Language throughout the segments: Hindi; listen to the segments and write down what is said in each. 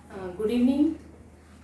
Good evening.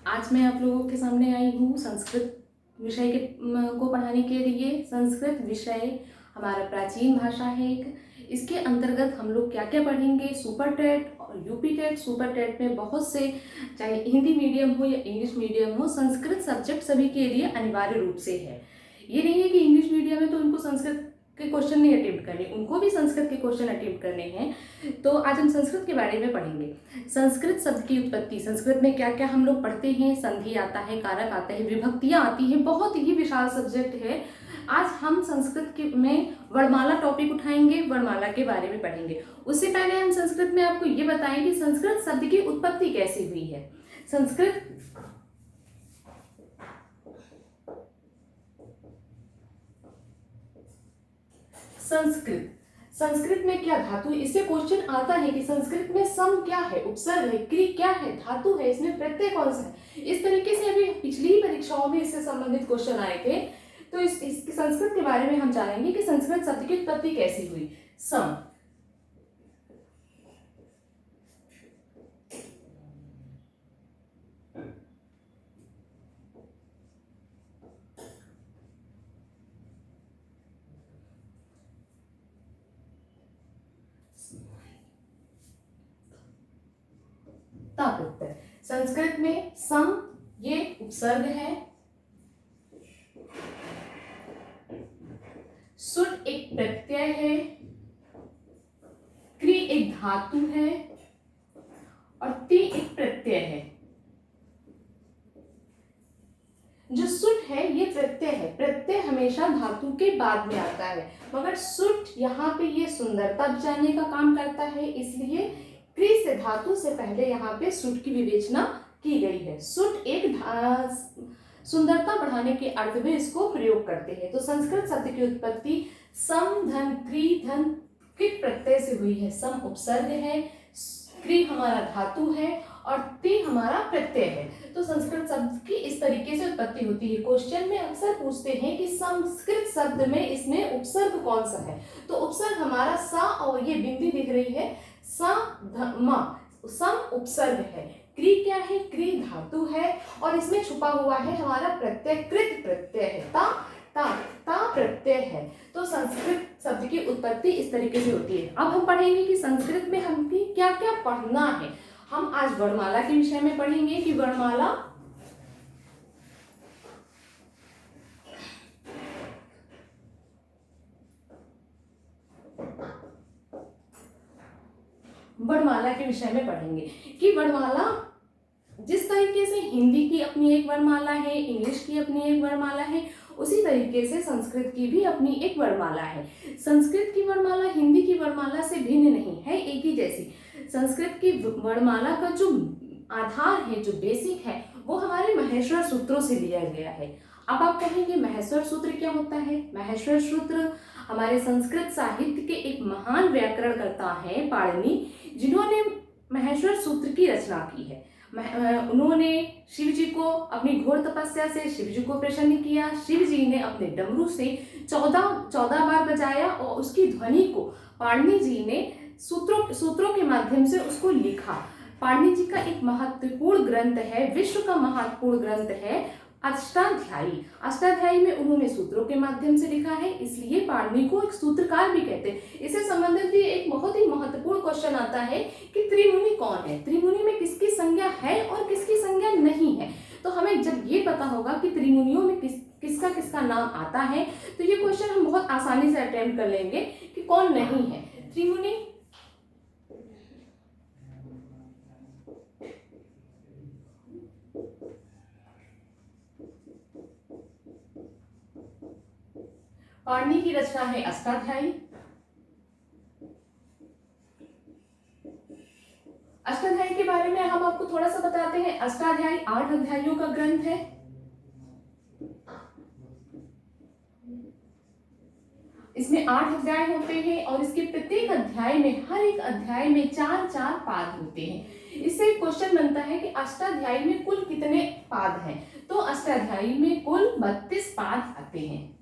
आज मैं आप लोगों के सामने आई हूँ संस्कृत विषय को पढ़ाने के लिए। संस्कृत विषय हमारा प्राचीन भाषा है एक। इसके अंतर्गत हम लोग क्या क्या पढ़ेंगे, सुपर टेट और यूपी टेट। सुपर टेट में बहुत से, चाहे हिंदी मीडियम हो या इंग्लिश मीडियम हो, संस्कृत सब्जेक्ट सभी के लिए अनिवार्य रूप से है। ये नहीं है कि इंग्लिश मीडियम है तो उनको संस्कृत के क्वेश्चन नहीं अटेम्प्ट करने, उनको भी संस्कृत के क्वेश्चन अटेम्प्ट करने हैं। तो आज हम संस्कृत के बारे में पढ़ेंगे। संस्कृत शब्द की उत्पत्ति, संस्कृत में क्या क्या हम लोग पढ़ते हैं, संधि आता है, कारक आता है, विभक्तियां आती हैं, बहुत ही विशाल सब्जेक्ट है। आज हम में वर्णमाला टॉपिक उठाएंगे, वर्णमाला के बारे में पढ़ेंगे। उससे पहले हम संस्कृत में आपको ये बताएं कि संस्कृत शब्द की उत्पत्ति कैसे हुई है। संस्कृत संस्कृत संस्कृत में क्या धातु, इससे क्वेश्चन आता है कि संस्कृत में सम क्या है, उपसर्ग है, क्रिया क्या है, धातु है, इसमें प्रत्यय कौन सा है। इस तरीके से अभी पिछली ही परीक्षाओं में इससे संबंधित क्वेश्चन आए थे। तो इस संस्कृत के बारे में हम जानेंगे कि संस्कृत शब्द की उत्पत्ति कैसी हुई। सम प्रत्यय, संस्कृत में सम ये उपसर्ग है, सुट एक प्रत्यय है, क्रि एक धातु है और ति एक प्रत्यय है। जो सुट है ये प्रत्यय है, प्रत्यय हमेशा धातु के बाद में आता है, मगर सुट यहाँ पे ये सुंदरता जाने का काम करता है, इसलिए क्रि से धातु से पहले यहाँ पे सुट की विवेचना की गई है। सुट एक सुंदरता बढ़ाने के अर्थ में इसको प्रयोग करते हैं। तो संस्कृत शब्द की उत्पत्ति सम धन क्रि धन किट प्रत्यय से हुई है। सम उपसर्ग है, क्रि हमारा धातु है और ति हमारा प्रत्यय है। तो संस्कृत शब्द की इस तरीके से उत्पत्ति होती है। क्वेश्चन में अक्सर पूछते हैं कि संस्कृत शब्द में इसमें उपसर्ग कौन सा है। तो उपसर्ग हमारा सा, और ये बिंदी दिख रही है सा मा, सम उपसर्ग है। क्रि क्या है, क्रि धातु है और इसमें छुपा हुआ है हमारा प्रत्यय, कृत प्रत्यय है, ता ता ता प्रत्यय है। तो संस्कृत शब्द की उत्पत्ति इस तरीके से होती है। अब हम पढ़ेंगे कि संस्कृत में हमें क्या क्या पढ़ना है। हम आज वर्णमाला के विषय में पढ़ेंगे कि वर्णमाला के विषय में पढ़ेंगे कि वर्णमाला जिस तरीके से हिंदी की अपनी एक वर्णमाला है, इंग्लिश की अपनी एक वर्णमाला है, उसी तरीके से संस्कृत की भी अपनी एक वर्णमाला है। संस्कृत की वर्णमाला हिंदी की वर्णमाला से भिन्न नहीं है, एक ही जैसी। संस्कृत की वर्णमाला का जो आधार है, जो बेसिक है, वो हमारे महेश्वर सूत्रों से लिया गया है। अब आप कहेंगे महेश्वर सूत्र क्या होता है। महेश्वर सूत्र हमारे संस्कृत साहित्य के एक महान व्याकरणकर्ता हैं पाणिनि, जिन्होंने महेश्वर सूत्र की रचना की है। उन्होंने शिव जी को अपनी घोर तपस्या से शिव जी को प्रसन्न किया। शिव जी ने अपने डमरू से 14 बार बजाया और उसकी ध्वनि को पाणिनि जी ने सूत्रों के माध्यम से उसको लिखा। पाणिनि जी का एक महत्वपूर्ण ग्रंथ है, विश्व का महत्वपूर्ण ग्रंथ है अष्टाध्यायी। अष्टाध्यायी में उन्होंने सूत्रों के माध्यम से लिखा है, इसलिए पाणिनि को एक सूत्रकार भी कहते हैं। इससे संबंधित भी एक बहुत ही महत्वपूर्ण क्वेश्चन आता है कि त्रिमुनि कौन है, त्रिमुनि में किसकी संज्ञा है और किसकी संज्ञा नहीं है। तो हमें जब ये पता होगा कि त्रिमुनियों में किसका किसका नाम आता है, तो ये क्वेश्चन हम बहुत आसानी से अटेम्प्ट कर लेंगे कि कौन नहीं है। त्रिमुनि पाणिनि की रचना है अष्टाध्यायी। अष्टाध्यायी के बारे में हम आपको थोड़ा सा बताते हैं। अष्टाध्यायी 8 अध्यायों का ग्रंथ है। इसमें 8 अध्याय होते हैं और इसके प्रत्येक अध्याय में, हर एक अध्याय में 4-4 पाद होते हैं। इससे एक क्वेश्चन बनता है कि अष्टाध्यायी में कुल कितने पाद हैं। तो अष्टाध्यायी में कुल 32 पाद आते हैं।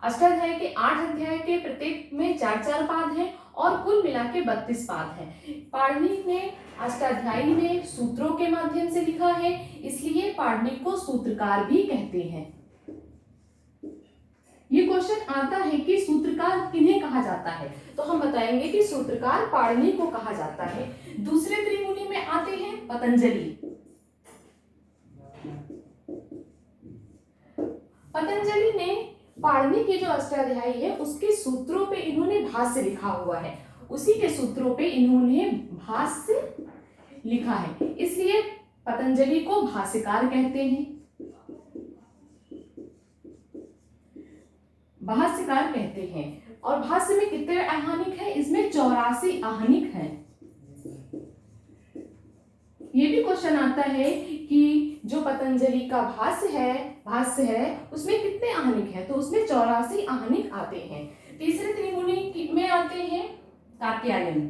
अष्टाध्याय के 8 अध्याय के प्रत्येक में 4-4 पाद हैं और कुल मिला के 32 पाद है। पाणिनि ने अष्टाध्यायी में सूत्रों के माध्यम से लिखा है, इसलिए पाणिनि को सूत्रकार भी कहते हैं। ये क्वेश्चन आता है कि सूत्रकार किन्हें कहा जाता है, तो हम बताएंगे कि सूत्रकार पाणिनि को कहा जाता है। दूसरे त्रिमुनि में आते हैं पतंजलि। पतंजलि ने पाणिनि के जो अष्टाध्यायी है उसके सूत्रों पे इन्होंने भाष्य लिखा हुआ है, उसी के सूत्रों पे इन्होंने भाष्य लिखा है, इसलिए पतंजलि को भाष्यकार कहते हैं। भाष्यकार कहते हैं। और भाष्य में कितने आहानिक है, इसमें 84 आहानिक हैं। ये भी क्वेश्चन आता है कि जो पतंजलि का भाष्य है उसमें कितने आहानिक है, तो उसमें 84 आहानिक आते हैं। तीसरे त्रिमुनि में आते हैं कात्यायन।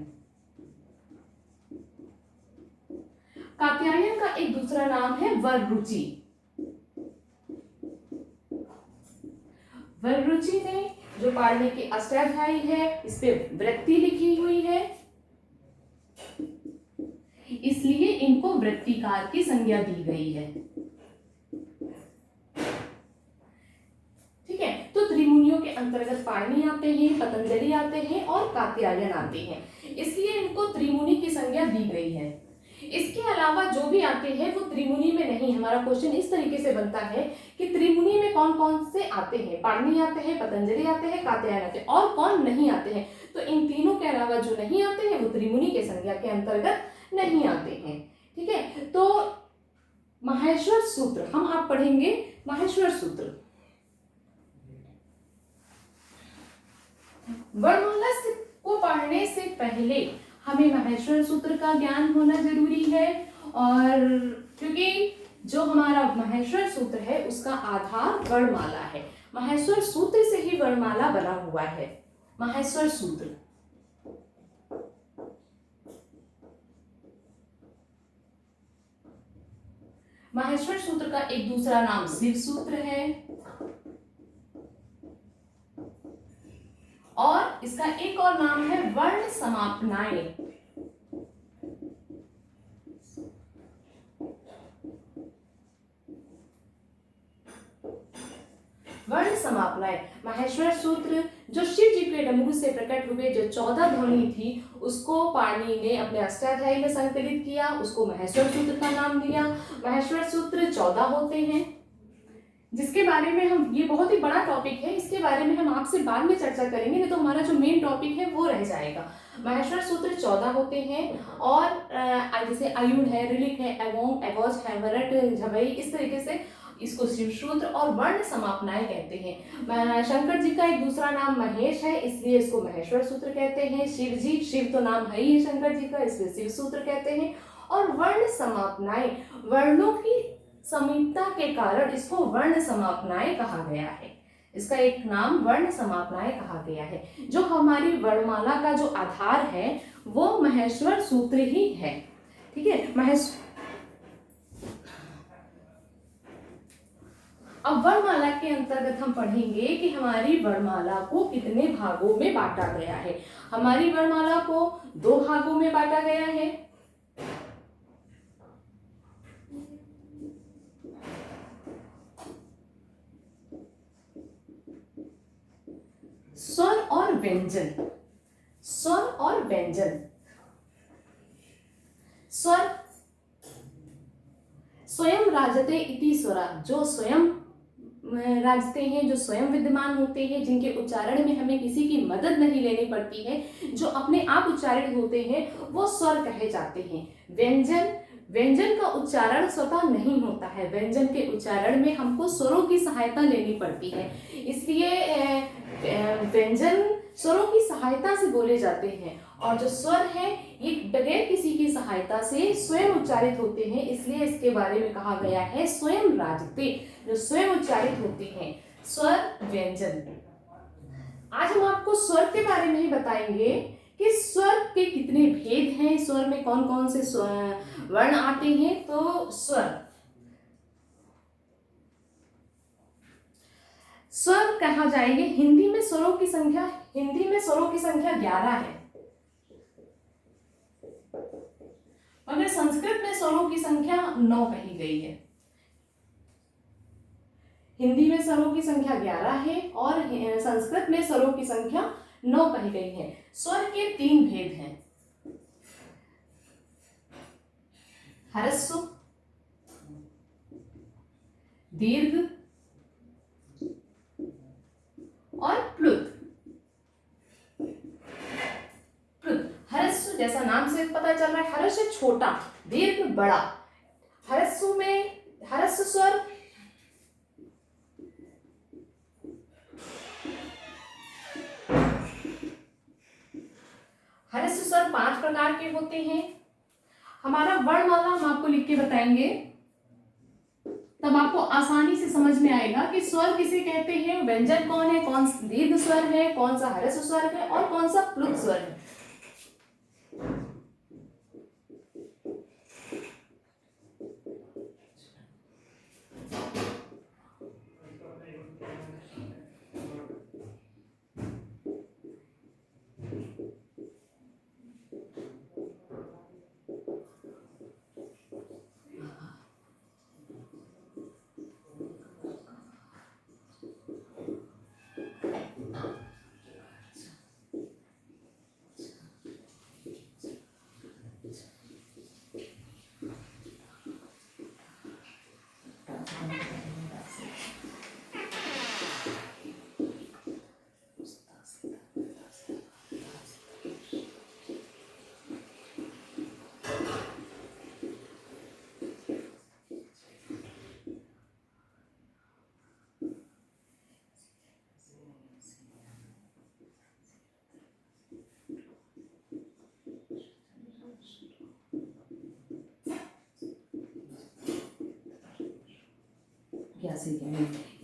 कात्यायन का एक दूसरा नाम है वररुचि। वररुचि ने जो पाणिनि के अष्टाध्यायी है इस पे वृत्ति लिखी हुई है, इसलिए इनको वृत्तिकार की संज्ञा दी गई है। ठीक है, तो त्रिमुनियों के अंतर्गत पाणिनि आते हैं, पतंजलि आते हैं और कात्यायन आते हैं, इसलिए इनको त्रिमुनि की संज्ञा दी गई है। इसके अलावा जो भी आते हैं वो त्रिमुनि में नहीं। हमारा क्वेश्चन इस तरीके से बनता है कि त्रिमुनि में कौन कौन से आते हैं, पाणिनि आते हैं, पतंजलि आते हैं, कात्यायन आते हैं, और कौन नहीं आते हैं। तो इन तीनों के अलावा जो नहीं आते हैं वो त्रिमुनि के संज्ञा के अंतर्गत नहीं आते हैं। ठीक है, तो माहेश्वर सूत्र हम आप पढ़ेंगे। माहेश्वर सूत्र वर्णमाला को पढ़ने से पहले हमें माहेश्वर सूत्र का ज्ञान होना जरूरी है, और क्योंकि जो हमारा माहेश्वर सूत्र है उसका आधार वर्णमाला है। माहेश्वर सूत्र से ही वर्णमाला बना हुआ है। माहेश्वर सूत्र माहेश्वर सूत्र का एक दूसरा नाम शिव सूत्र है, और इसका एक और नाम है वर्ण समापनाएं। वर्ण समापनाएं माहेश्वर सूत्र जो शिव जी के डमरू से प्रकट हुए जो 14 ध्वनि थी उसको पाणिनि ने अपने अष्टाध्यायी में संकलित किया, उसको माहेश्वर सूत्र का नाम दिया। माहेश्वर सूत्र 14 होते हैं, जिसके बारे में हम, ये बहुत ही बड़ा टॉपिक है, इसके बारे में हम आपसे बाद में चर्चा करेंगे, नहीं तो हमारा जो मेन टॉपिक है वो रह जाएगा। माहेश्वर सूत्र 14 होते हैं, और जैसे अयुण है, ऋलिक है, एवोंग, एवोज है, वरट, झबई, इस तरीके से इसको शिव सूत्र और वर्ण समापनाएं कहते हैं। शंकर जी का एक दूसरा नाम महेश है, इसलिए इसको महेश्वर सूत्र कहते हैं। शिव जी, शिव तो नाम है ही शंकर जी का, इसलिए शिव सूत्र कहते हैं। और वर्ण समापनाएं, वर्णों की समीपता के कारण इसको वर्ण समापनाएं कहा गया है। इसका एक नाम वर्ण समापनाएं कहा गया है। जो हमारी वर्णमाला का जो आधार है वो महेश्वर सूत्र ही है। ठीक है, अब वर्णमाला के अंतर्गत हम पढ़ेंगे कि हमारी वर्णमाला को कितने भागों में बांटा गया है। हमारी वर्णमाला को 2 भागों में बांटा गया है। स्वर और व्यंजन। स्वर और व्यंजन। स्वर स्वयं राजते इति स्वरा, जो स्वयं राजते हैं, जो स्वयं विद्यमान होते हैं, जिनके उच्चारण में हमें किसी की मदद नहीं लेनी पड़ती है, जो अपने आप उच्चारित होते हैं, वो स्वर कहे जाते हैं। व्यंजन, व्यंजन का उच्चारण स्वतः नहीं होता है, व्यंजन के उच्चारण में हमको स्वरों की सहायता लेनी पड़ती है, इसलिए व्यंजन स्वरों की सहायता से बोले जाते हैं। और जो स्वर है ये बगैर किसी की सहायता से स्वयं उच्चारित होते हैं, इसलिए इसके बारे में कहा गया है स्वयं राजते, जो स्वयं उच्चारित होते हैं। स्वर, व्यंजन। आज हम आपको स्वर के बारे में ही बताएंगे कि स्वर के कितने भेद हैं, स्वर में कौन कौन से वर्ण आते हैं। तो स्वर कहा जाएंगे। हिंदी में स्वरों की संख्या 11 है। संस्कृत में स्वरों की संख्या 9 कही गई है। हिंदी में स्वरों की संख्या 11 है और संस्कृत में स्वरों की संख्या 9 कही गई है। स्वर के 3 भेद हैं, ह्रस्व, दीर्घ और प्लुत। ह्रस्व जैसा नाम से पता चल रहा है, ह्रस्व छोटा, दीर्घ बड़ा। ह्रस्व में ह्रस्व स्वर ह्रस्व स्वर 5 प्रकार के होते हैं। हमारा वर्णमाला हम आपको लिख के बताएंगे, तब आपको आसानी से समझ में आएगा कि स्वर किसे कहते हैं, व्यंजन कौन है, कौन सा दीर्घ स्वर है, कौन सा ह्रस्व स्वर है और कौन सा प्लुत स्वर है।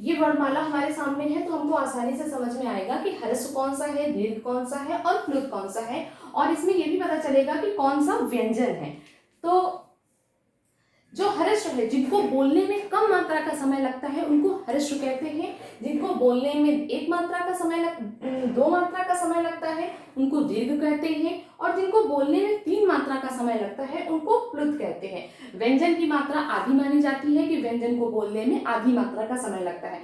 ये वर्णमाला हमारे सामने है तो हमको आसानी से समझ में आएगा कि ह्रस्व कौन सा है, दीर्घ कौन सा है और प्लुत कौन सा है, और इसमें ये भी पता चलेगा कि कौन सा व्यंजन है। तो जो ह्रस्व है, जिनको बोलने में कम मात्रा का समय लगता है उनको ह्रस्व कहते हैं। जिनको बोलने में 1 मात्रा का समय 2 मात्रा का समय लगता है उनको दीर्घ कहते हैं, और जिनको बोलने में 3 मात्रा का समय लगता है उनको प्लुत कहते हैं। व्यंजन की मात्रा आधी मानी जाती है कि व्यंजन को बोलने में आधी मात्रा का समय लगता है।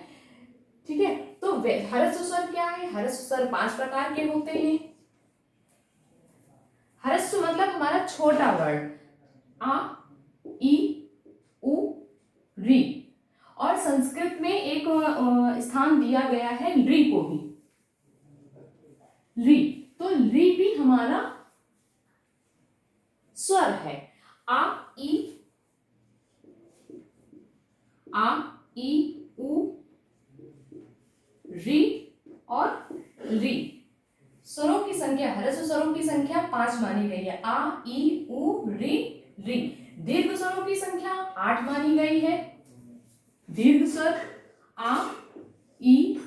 ठीक है, तो ह्रस्व स्वर क्या है? ह्रस्व स्वर 5 प्रकार के होते हैं। ह्रस्व मतलब हमारा छोटा वर्ण, आ, ई, उ, री, और संस्कृत में एक स्थान दिया गया है री को भी, री। तो री भी हमारा स्वर है। आ, ई, उ, री और री। स्वरों की संख्या, ह्रस्व स्वरों की संख्या 5 मानी गई है, आ, ई, उ, री, री। दीर्घ स्वरों की संख्या 8 मानी गई है। दीर्घ स्वर आ, ई,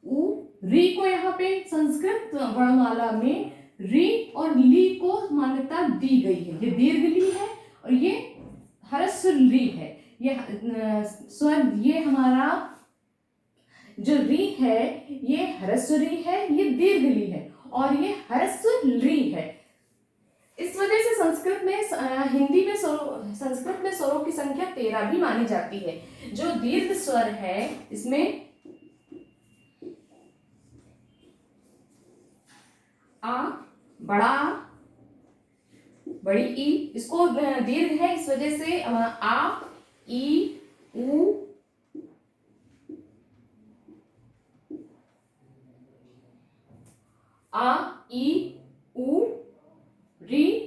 उ, री को यहाँ पे संस्कृत वर्णमाला में री और ली को मान्यता दी गई है। ये दीर्घ ली है और ये ह्रस्व ली है। ये स्वर, ये हमारा जो री है ये ह्रस्व री है, ये दीर्घ ली है, और ये ह्रस्व री है। इस वजह से संस्कृत में हिंदी में संस्कृत में स्वरों की संख्या 13 भी मानी जाती है। जो दीर्घ स्वर है इसमें आ, बड़ा, बड़ी ई, इसको दीर्घ है इस वजह से आ, ई, उ, आ, ई, उ, री,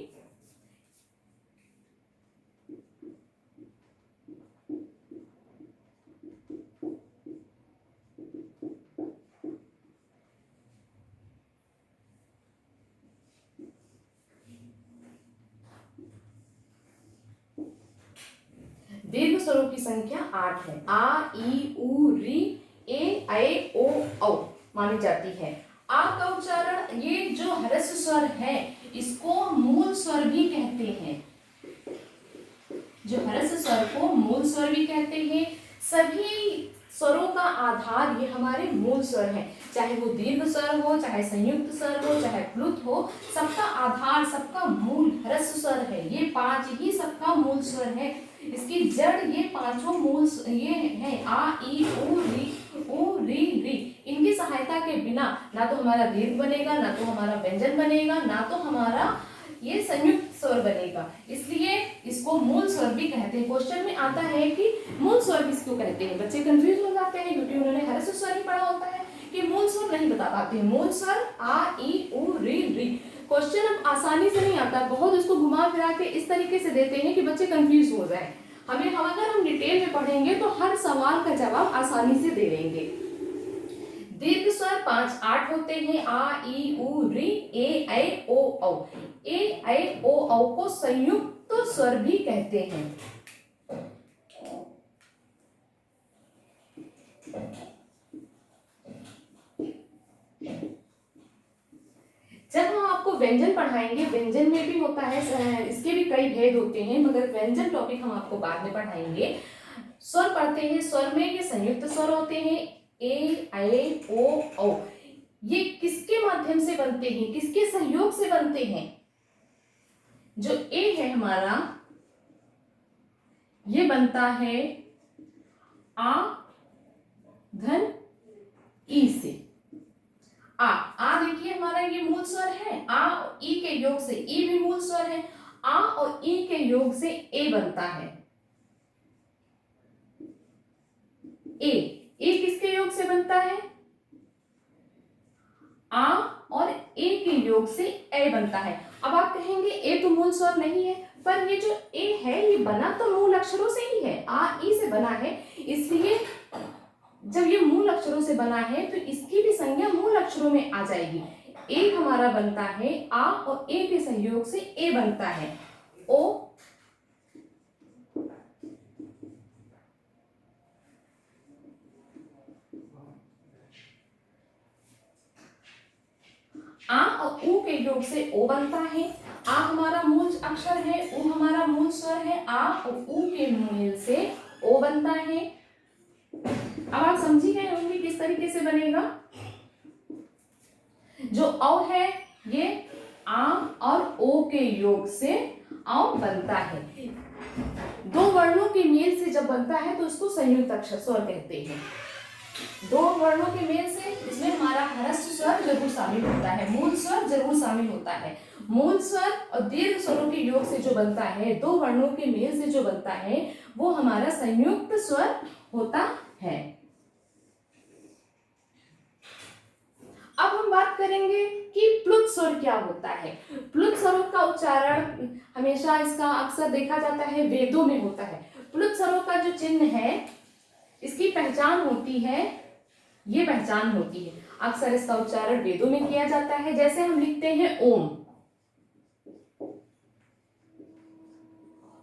दीर्घ स्वरों की संख्या 8 है। आ, ई, उ, री, ए, ऐ, ओ, औ मानी जाती है। आ का उच्चारण, ये जो ह्रस्व स्वर है इसको मूल स्वर भी कहते हैं। जो ह्रस्व स्वर को मूल स्वर भी कहते हैं। सभी स्वरों का आधार ये हमारे मूल स्वर हैं, चाहे वो दीर्घ स्वर हो, चाहे संयुक्त स्वर हो, चाहे प्लुत हो, सबका आधार, सबका मूल ह्रस्व स्वर है। ये 5 ही सबका मूल स्वर है। इसकी जड़ ये 5 मूल ये है आ ई उ री री। इनकी सहायता के बिना ना तो हमारा दीर्घ बनेगा, ना तो हमारा व्यंजन बनेगा, ना तो हमारा ये संयुक्त स्वर बनेगा। इसलिए इसको मूल स्वर भी कहते हैं। क्वेश्चन में आता है कि मूल स्वर किसको कहते हैं। बच्चे कंफ्यूज हो जाते हैं क्योंकि उन्होंने ह्रस्व स्वर ही पढ़ा होता है कि मूल स्वर नहीं बता पाते हैं। मूल स्वर आ ई उ री री। क्वेश्चन अब आसानी से नहीं आता, बहुत इसको घुमा फिरा के इस तरीके से देते हैं कि बच्चे कंफ्यूज हो जाए। अगर हम डिटेल में पढ़ेंगे तो हर सवाल का जवाब आसानी से दे देंगे। दीर्घ स्वर 5 8 होते हैं, आ ई उ री ए ऐ ओ औ। ए ऐ ओ औ को संयुक्त स्वर भी कहते हैं। जब हम आपको व्यंजन पढ़ाएंगे, व्यंजन में भी होता है, इसके भी कई भेद होते हैं, मगर व्यंजन टॉपिक हम आपको बाद में पढ़ाएंगे। स्वर पढ़ते हैं, स्वर में ये संयुक्त स्वर होते हैं, ए ऐ ओ औ। ये किसके माध्यम से बनते हैं, किसके सहयोग से बनते हैं। जो ए है हमारा, ये बनता है आ धन ई से। आ देखिए हमारा ये मूल स्वर है, आ और ई के योग से, ई भी मूल स्वर है, आ और ई के योग से ए बनता है। ए किसके योग से बनता है, आ और ए के योग से ए बनता है। अब आप कहेंगे ए तो मूल स्वर नहीं है, पर ये जो ए है ये बना तो मूल अक्षरों से ही है, आ ई से बना है। इसलिए जब ये मूल अक्षरों से बना है तो इसकी भी संज्ञा मूल अक्षरों में आ जाएगी। ए हमारा बनता है आ और ए के सहयोग से ए बनता है ओ। आ और उ के योग से ओ बनता है। आ हमारा मूल अक्षर है, उ हमारा मूल स्वर है, आ और उ के मेल से ओ बनता है। अब आप समझी गए होंगे किस तरीके से बनेगा। जो औ है ये आ और ओ के योग से औ बनता है। दो वर्णों के मेल से जब बनता है तो उसको संयुक्त अक्षर स्वर कहते हैं। दो वर्णों के मेल से इसमें हमारा ह्रस्व स्वर जरूर शामिल होता है, मूल स्वर जरूर शामिल होता है। मूल स्वर और दीर्घ स्वरों के योग से जो बनता है, दो वर्णों के मेल से जो बनता है, वो हमारा संयुक्त स्वर होता है। अब हम बात करेंगे कि प्लुत स्वर क्या होता है। प्लुत स्वरों का उच्चारण हमेशा, इसका अक्सर देखा जाता है वेदों में होता है। प्लुत स्वरों का जो चिन्ह है, इसकी पहचान होती है, ये पहचान होती है। अक्सर इसका उच्चारण वेदों में किया जाता है। जैसे हम लिखते हैं ओम,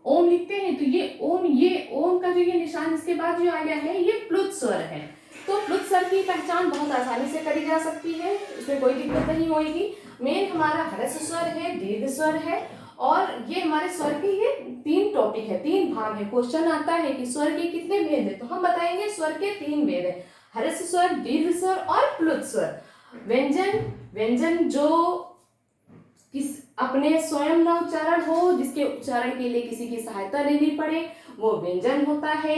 ओम लिखते हैं तो ये ओम का जो ये निशान इसके बाद जो आ गया है, ये प्लुत स्वर है। तो प्लुत स्वर की पहचान बहुत आसानी से करी जा सकती है, इसमें कोई दिक्कत नहीं होगी। मेन हमारा ह्रस्व स्वर है, दीर्घ स्वर है, और ये हमारे स्वर के ये 3 टॉपिक है, 3 भाग है। क्वेश्चन आता है कि स्वर के कितने भेद है, तो हम बताएंगे स्वर के 3 भेद है, ह्रस्व स्वर, दीर्घ स्वर और प्लुत स्वर। व्यंजन जो किस अपने स्वयं न उच्चारण हो, जिसके उच्चारण के लिए किसी की सहायता लेनी पड़े, वो व्यंजन होता है।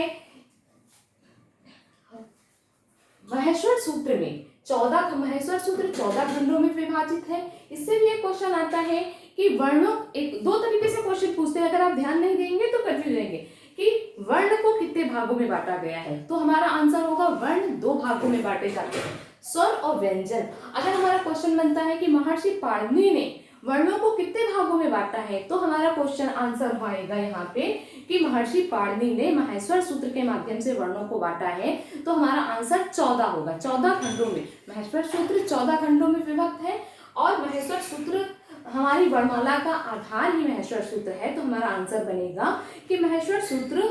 महेश्वर सूत्र में 14 महेश्वर सूत्र 14 खंडों में विभाजित है। इससे भी एक क्वेश्चन आता है कि वर्णों, एक 2 तरीके से क्वेश्चन पूछते हैं, अगर आप ध्यान नहीं देंगे तो कंफ्यूज रहेंगे कि वर्ण को कितने भागों में बांटा गया है। तो हमारा आंसर होगा वर्ण 2 भागों में बांटे जाते हैं, स्वर और व्यंजन। अगर हमारा क्वेश्चन बनता है कि महर्षि पाणिनि ने वर्णों को कितने भागों में बांटा है, तो हमारा क्वेश्चन आंसर होगा यहाँ पे कि महर्षि पाणिनि ने महेश्वर सूत्र के माध्यम से वर्णों को बांटा है, तो हमारा आंसर 14 होगा। 14 खंडों में महेश्वर सूत्र 14 खंडों में विभक्त है, और महेश्वर सूत्र हमारी वर्णमाला का आधार ही महेश्वर सूत्र है। तो हमारा आंसर बनेगा कि महेश्वर सूत्र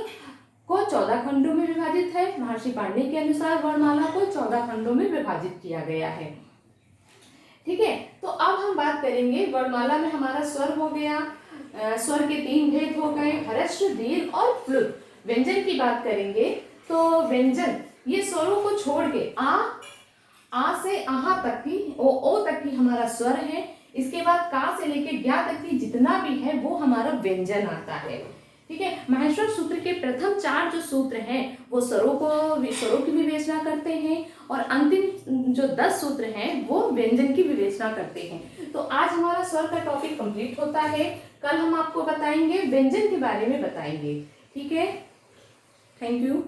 को 14 खंडों में विभाजित है। महर्षि पाणिनि के अनुसार वर्णमाला को 14 खंडों में विभाजित किया गया है। ठीक है, तो अब हम बात करेंगे वर्णमाला में हमारा स्वर हो गया, स्वर के 3 भेद हो गए, ह्रस्व, दीर्घ और प्लुत। व्यंजन की बात करेंगे तो व्यंजन ये स्वरों को छोड़ के आ से आहा तक की, ओ तक की हमारा स्वर है। इसके बाद का से लेके ज्ञा तक की जितना भी है वो हमारा व्यंजन आता है। ठीक है, माहेश्वर सूत्र के प्रथम 4 जो सूत्र हैं वो स्वरों की विवेचना करते हैं, और अंतिम जो 10 सूत्र हैं वो व्यंजन की विवेचना करते हैं। तो आज हमारा स्वर का टॉपिक कंप्लीट होता है। कल हम आपको बताएंगे व्यंजन के बारे में बताएंगे। ठीक है, थैंक यू।